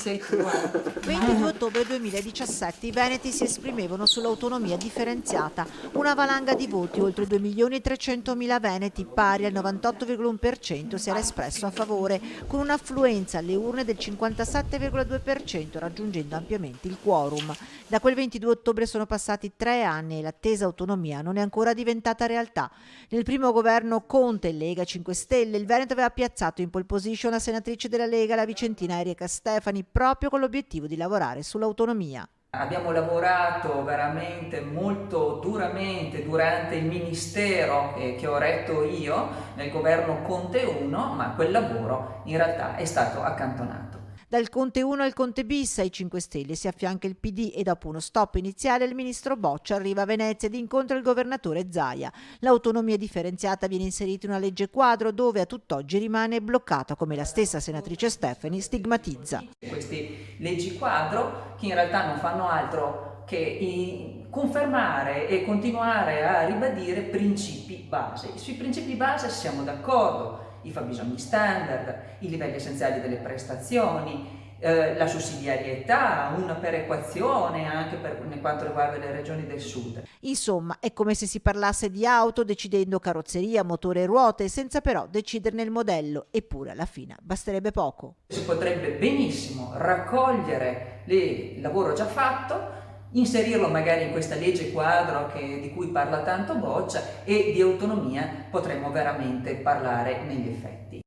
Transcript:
sei tu. 22 ottobre 2017 i veneti si esprimevano sull'autonomia differenziata. Una valanga di voti, oltre 2.300.000 veneti, pari al 98,1%, si era espresso a favore, con un'affluenza alle urne del 57,2%, raggiungendo ampiamente il quorum. Da quel 22 ottobre sono passati 3 anni e l'attesa autonomia non è ancora diventata realtà. Nel primo governo Conte, Lega 5 Stelle, il Veneto aveva piazzato in pole position la senatrice della Lega, la vicentina Erika Stefani, proprio con l'obiettivo di lavorare sull'autonomia. Abbiamo lavorato veramente molto duramente durante il ministero che ho retto io nel governo Conte 1, ma quel lavoro in realtà è stato accantonato. Dal Conte 1 al Conte bis ai 5 Stelle si affianca il PD e dopo uno stop iniziale il ministro Boccia arriva a Venezia ed incontra il governatore Zaia. L'autonomia differenziata viene inserita in una legge quadro dove a tutt'oggi rimane bloccata, come la stessa senatrice Stefani stigmatizza. Queste leggi quadro che in realtà non fanno altro che confermare e continuare a ribadire principi base. Sui principi base siamo d'accordo, i fabbisogni standard, i livelli essenziali delle prestazioni, la sussidiarietà, una perequazione anche per quanto riguarda le regioni del sud. Insomma, è come se si parlasse di auto decidendo carrozzeria, motore e ruote, senza però deciderne il modello, eppure alla fine basterebbe poco. Si potrebbe benissimo raccogliere il lavoro già fatto, inserirlo magari in questa legge quadro di cui parla tanto Boccia, e di autonomia potremmo veramente parlare negli effetti.